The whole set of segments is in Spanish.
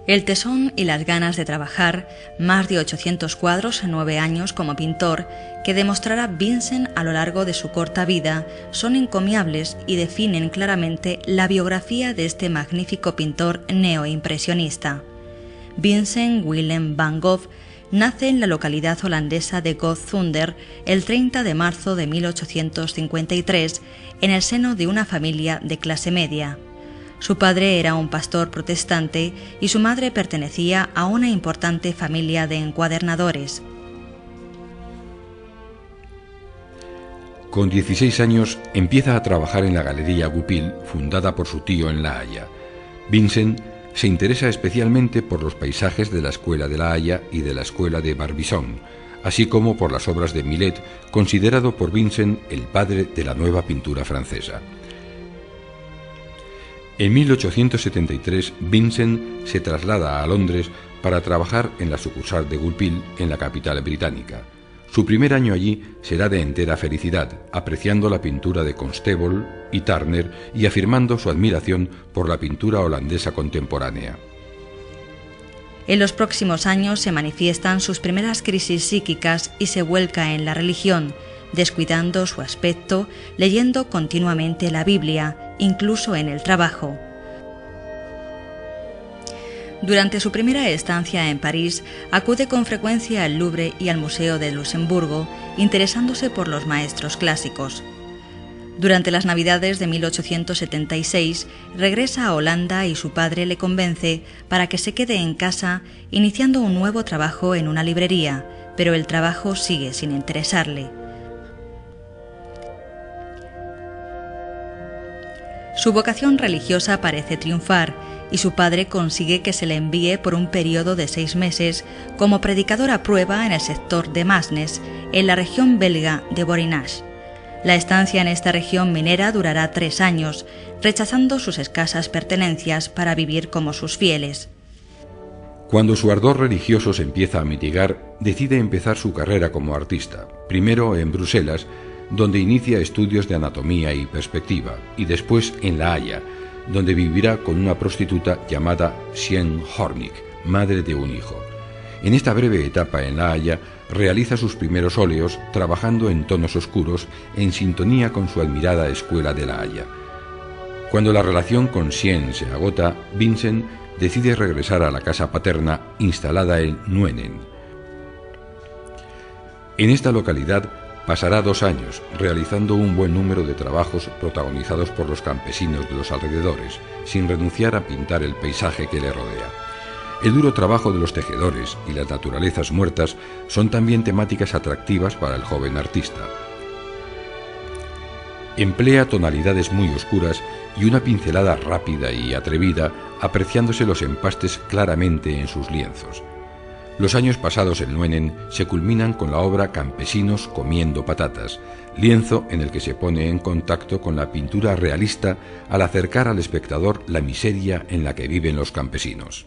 El tesón y las ganas de trabajar, más de 800 cuadros en 9 años como pintor, que demostrará Vincent a lo largo de su corta vida, son encomiables y definen claramente la biografía de este magnífico pintor neoimpresionista. Vincent Willem van Gogh nace en la localidad holandesa de Gotzunder el 30 de marzo de 1853 en el seno de una familia de clase media. Su padre era un pastor protestante y su madre pertenecía a una importante familia de encuadernadores. Con 16 años empieza a trabajar en la Galería Goupil, fundada por su tío en La Haya. Vincent se interesa especialmente por los paisajes de la Escuela de La Haya y de la Escuela de Barbizon, así como por las obras de Millet, considerado por Vincent el padre de la nueva pintura francesa. En 1873, Vincent se traslada a Londres para trabajar en la sucursal de Goupil, en la capital británica. Su primer año allí será de entera felicidad, apreciando la pintura de Constable y Turner y afirmando su admiración por la pintura holandesa contemporánea. En los próximos años se manifiestan sus primeras crisis psíquicas y se vuelca en la religión, descuidando su aspecto, leyendo continuamente la Biblia, incluso en el trabajo. Durante su primera estancia en París, acude con frecuencia al Louvre y al Museo de Luxemburgo, interesándose por los maestros clásicos. Durante las Navidades de 1876, regresa a Holanda y su padre le convence para que se quede en casa, iniciando un nuevo trabajo en una librería, pero el trabajo sigue sin interesarle. Su vocación religiosa parece triunfar y su padre consigue que se le envíe por un periodo de 6 meses como predicador a prueba en el sector de Masnes, en la región belga de Borinage. La estancia en esta región minera durará 3 años, rechazando sus escasas pertenencias para vivir como sus fieles. Cuando su ardor religioso se empieza a mitigar, decide empezar su carrera como artista, primero en Bruselas, donde inicia estudios de anatomía y perspectiva, y después en La Haya, donde vivirá con una prostituta llamada Sienne Hornig, madre de un hijo. En esta breve etapa en La Haya realiza sus primeros óleos trabajando en tonos oscuros en sintonía con su admirada escuela de La Haya. Cuando la relación con Sienne se agota, Vincent decide regresar a la casa paterna instalada en Nuenen. En esta localidad pasará 2 años realizando un buen número de trabajos protagonizados por los campesinos de los alrededores, sin renunciar a pintar el paisaje que le rodea. El duro trabajo de los tejedores y las naturalezas muertas son también temáticas atractivas para el joven artista. Emplea tonalidades muy oscuras y una pincelada rápida y atrevida, apreciándose los empastes claramente en sus lienzos. Los años pasados en Nuenen se culminan con la obra Campesinos comiendo patatas, lienzo en el que se pone en contacto con la pintura realista al acercar al espectador la miseria en la que viven los campesinos.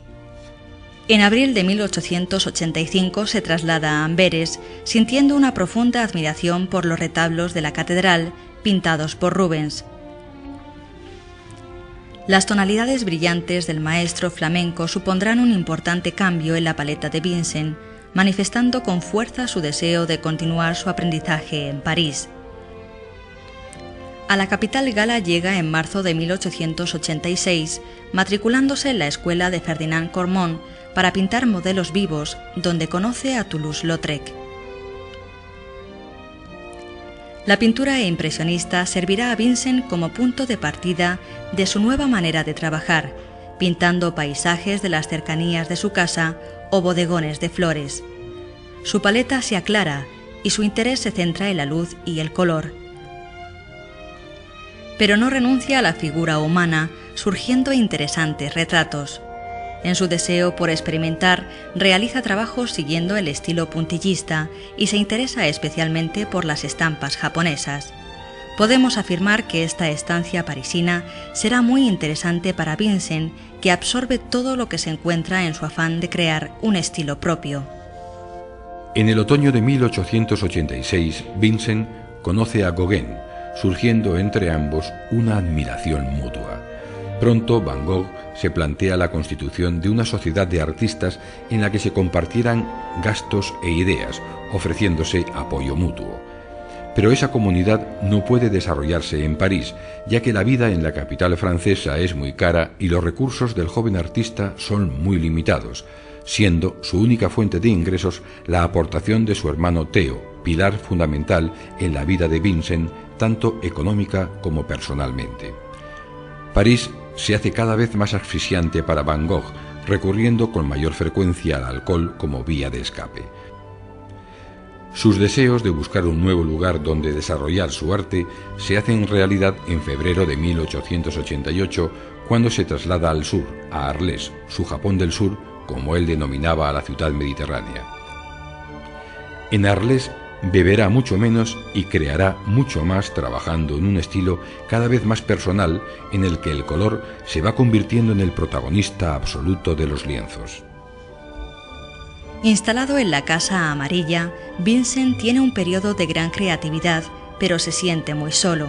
En abril de 1885 se traslada a Amberes, sintiendo una profunda admiración por los retablos de la catedral pintados por Rubens. Las tonalidades brillantes del maestro flamenco supondrán un importante cambio en la paleta de Vincent, manifestando con fuerza su deseo de continuar su aprendizaje en París. A la capital gala llega en marzo de 1886, matriculándose en la escuela de Ferdinand Cormon para pintar modelos vivos, donde conoce a Toulouse-Lautrec. La pintura impresionista servirá a Vincent como punto de partida de su nueva manera de trabajar, pintando paisajes de las cercanías de su casa o bodegones de flores. Su paleta se aclara y su interés se centra en la luz y el color. Pero no renuncia a la figura humana, surgiendo interesantes retratos. En su deseo por experimentar, realiza trabajos siguiendo el estilo puntillista y se interesa especialmente por las estampas japonesas. Podemos afirmar que esta estancia parisina será muy interesante para Vincent, que absorbe todo lo que se encuentra en su afán de crear un estilo propio. En el otoño de 1886, Vincent conoce a Gauguin, surgiendo entre ambos una admiración mutua. Pronto Van Gogh se plantea la constitución de una sociedad de artistas en la que se compartieran gastos e ideas, ofreciéndose apoyo mutuo. Pero esa comunidad no puede desarrollarse en París, ya que la vida en la capital francesa es muy cara y los recursos del joven artista son muy limitados, siendo su única fuente de ingresos la aportación de su hermano Theo, pilar fundamental en la vida de Vincent, tanto económica como personalmente. París se hace cada vez más asfixiante para Van Gogh, recurriendo con mayor frecuencia al alcohol como vía de escape. Sus deseos de buscar un nuevo lugar donde desarrollar su arte se hacen realidad en febrero de 1888, cuando se traslada al sur, a Arles, su Japón del Sur, como él denominaba a la ciudad mediterránea. En Arles beberá mucho menos y creará mucho más, trabajando en un estilo cada vez más personal en el que el color se va convirtiendo en el protagonista absoluto de los lienzos. Instalado en la Casa Amarilla, Vincent tiene un periodo de gran creatividad, pero se siente muy solo.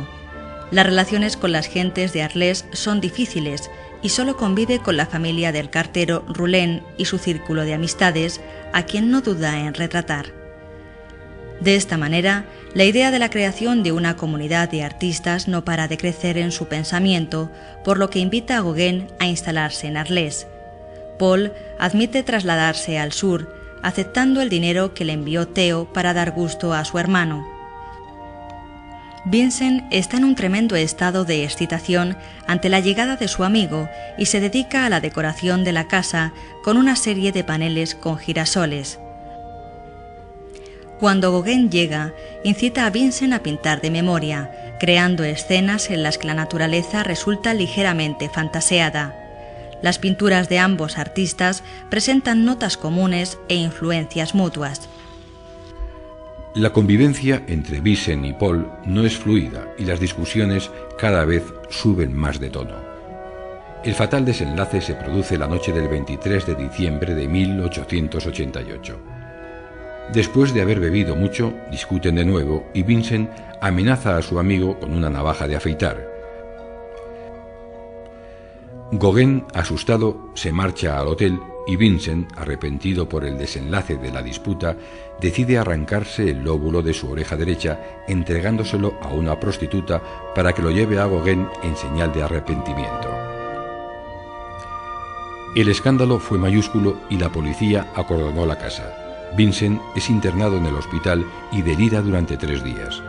Las relaciones con las gentes de Arles son difíciles y solo convive con la familia del cartero Roulin y su círculo de amistades, a quien no duda en retratar. De esta manera, la idea de la creación de una comunidad de artistas no para de crecer en su pensamiento, por lo que invita a Gauguin a instalarse en Arles. Paul admite trasladarse al sur, aceptando el dinero que le envió Theo para dar gusto a su hermano. Vincent está en un tremendo estado de excitación ante la llegada de su amigo y se dedica a la decoración de la casa con una serie de paneles con girasoles. Cuando Gauguin llega, incita a Vincent a pintar de memoria, creando escenas en las que la naturaleza resulta ligeramente fantaseada. Las pinturas de ambos artistas presentan notas comunes e influencias mutuas. La convivencia entre Vincent y Paul no es fluida y las discusiones cada vez suben más de tono. El fatal desenlace se produce la noche del 23 de diciembre de 1888. Después de haber bebido mucho, discuten de nuevo y Vincent amenaza a su amigo con una navaja de afeitar. Gauguin, asustado, se marcha al hotel y Vincent, arrepentido por el desenlace de la disputa, decide arrancarse el lóbulo de su oreja derecha, entregándoselo a una prostituta para que lo lleve a Gauguin en señal de arrepentimiento. El escándalo fue mayúsculo y la policía acordonó la casa. Vincent es internado en el hospital y delira durante 3 días.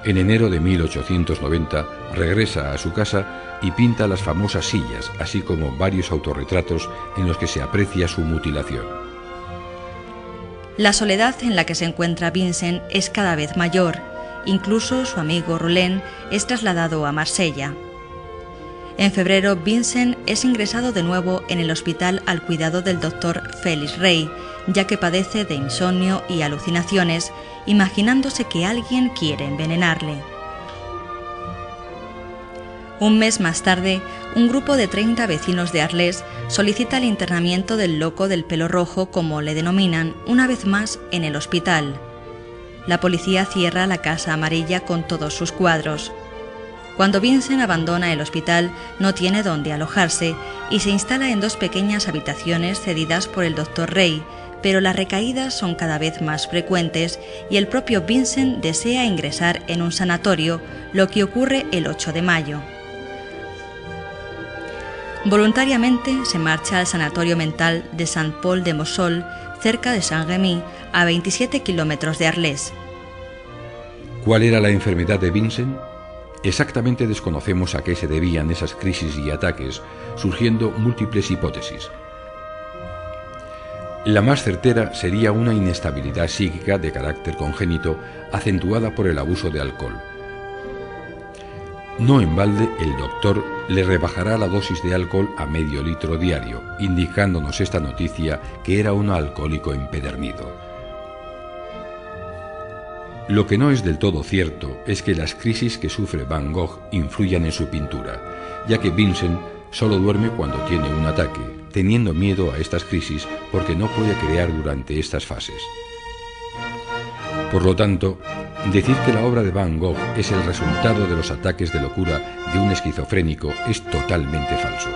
En enero de 1890 regresa a su casa y pinta las famosas sillas, así como varios autorretratos en los que se aprecia su mutilación. La soledad en la que se encuentra Vincent es cada vez mayor. Incluso su amigo Roulin es trasladado a Marsella. En febrero, Vincent es ingresado de nuevo en el hospital al cuidado del doctor Félix Rey, ya que padece de insomnio y alucinaciones, imaginándose que alguien quiere envenenarle. Un mes más tarde, un grupo de 30 vecinos de Arles solicita el internamiento del loco del pelo rojo, como le denominan, una vez más en el hospital. La policía cierra la Casa Amarilla con todos sus cuadros. Cuando Vincent abandona el hospital, no tiene dónde alojarse y se instala en 2 pequeñas habitaciones cedidas por el doctor Rey, pero las recaídas son cada vez más frecuentes y el propio Vincent desea ingresar en un sanatorio, lo que ocurre el 8 de mayo. Voluntariamente se marcha al sanatorio mental de Saint-Paul-de-Mosol, cerca de Saint-Rémy, a 27 kilómetros de Arles. ¿Cuál era la enfermedad de Vincent? Exactamente desconocemos a qué se debían esas crisis y ataques, surgiendo múltiples hipótesis. La más certera sería una inestabilidad psíquica de carácter congénito acentuada por el abuso de alcohol. No en balde, el doctor le rebajará la dosis de alcohol a medio litro diario, indicándonos esta noticia que era un alcohólico empedernido. Lo que no es del todo cierto es que las crisis que sufre Van Gogh influyan en su pintura, ya que Vincent solo duerme cuando tiene un ataque, teniendo miedo a estas crisis porque no puede crear durante estas fases. Por lo tanto, Decir que la obra de Van Gogh es el resultado de los ataques de locura de un esquizofrénico es totalmente falso.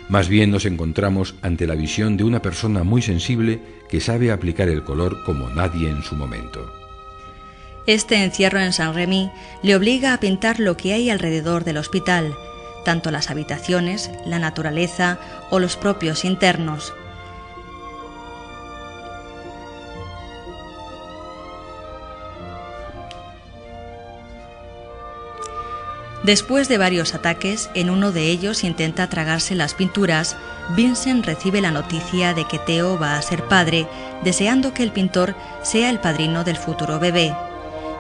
Más bien nos encontramos ante la visión de una persona muy sensible que sabe aplicar el color como nadie en su momento. Este encierro en Saint-Rémy le obliga a pintar lo que hay alrededor del hospital, tanto las habitaciones, la naturaleza o los propios internos. Después de varios ataques, en uno de ellos intenta tragarse las pinturas, Vincent recibe la noticia de que Theo va a ser padre, deseando que el pintor sea el padrino del futuro bebé.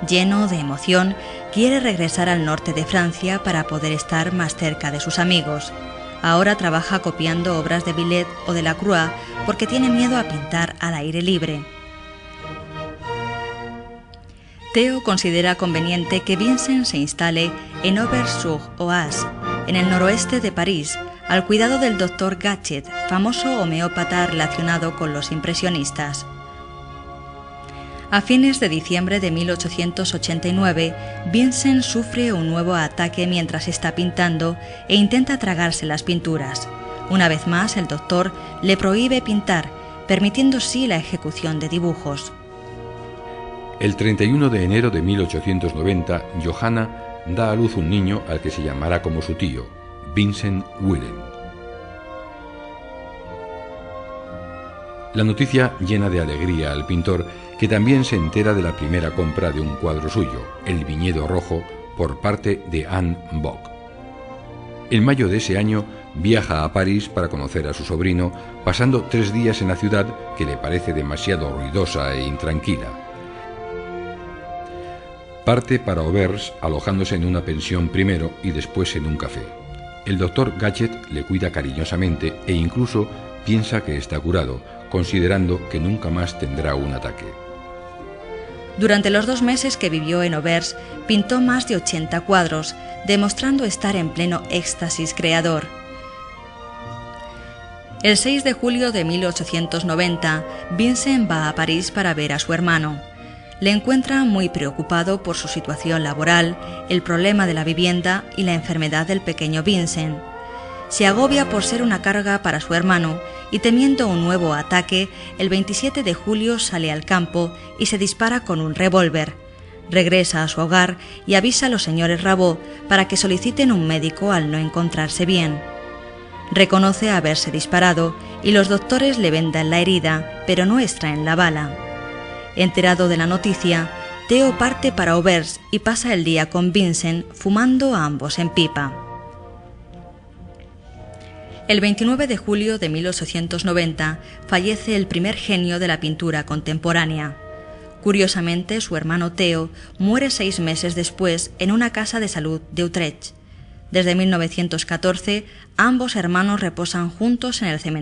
Lleno de emoción, quiere regresar al norte de Francia para poder estar más cerca de sus amigos. Ahora trabaja copiando obras de Millet o de Lacroix porque tiene miedo a pintar al aire libre. Theo considera conveniente que Vincent se instale en Auvers-sur-Oise, en el noroeste de París, al cuidado del Dr. Gachet, famoso homeópata relacionado con los impresionistas. A fines de diciembre de 1889, Vincent sufre un nuevo ataque mientras está pintando e intenta tragarse las pinturas. Una vez más, el doctor le prohíbe pintar, permitiendo sí la ejecución de dibujos. El 31 de enero de 1890, Johanna da a luz un niño al que se llamará como su tío, Vincent Willem. La noticia llena de alegría al pintor, que también se entera de la primera compra de un cuadro suyo, El Viñedo Rojo, por parte de Anne Bock. En mayo de ese año viaja a París para conocer a su sobrino, pasando 3 días en la ciudad que le parece demasiado ruidosa e intranquila. Parte para Auvers, alojándose en una pensión primero y después en un café. El doctor Gachet le cuida cariñosamente e incluso piensa que está curado, considerando que nunca más tendrá un ataque. Durante los 2 meses que vivió en Auvers, pintó más de 80 cuadros, demostrando estar en pleno éxtasis creador. El 6 de julio de 1890, Vincent va a París para ver a su hermano. Le encuentra muy preocupado por su situación laboral, el problema de la vivienda y la enfermedad del pequeño Vincent. Se agobia por ser una carga para su hermano y, temiendo un nuevo ataque, el 27 de julio sale al campo y se dispara con un revólver. Regresa a su hogar y avisa a los señores Rabot para que soliciten un médico al no encontrarse bien. Reconoce haberse disparado y los doctores le vendan la herida, pero no extraen la bala. Enterado de la noticia, Theo parte para Auvers y pasa el día con Vincent, fumando a ambos en pipa. El 29 de julio de 1890 fallece el primer genio de la pintura contemporánea. Curiosamente, su hermano Theo muere 6 meses después en una casa de salud de Utrecht. Desde 1914, ambos hermanos reposan juntos en el cementerio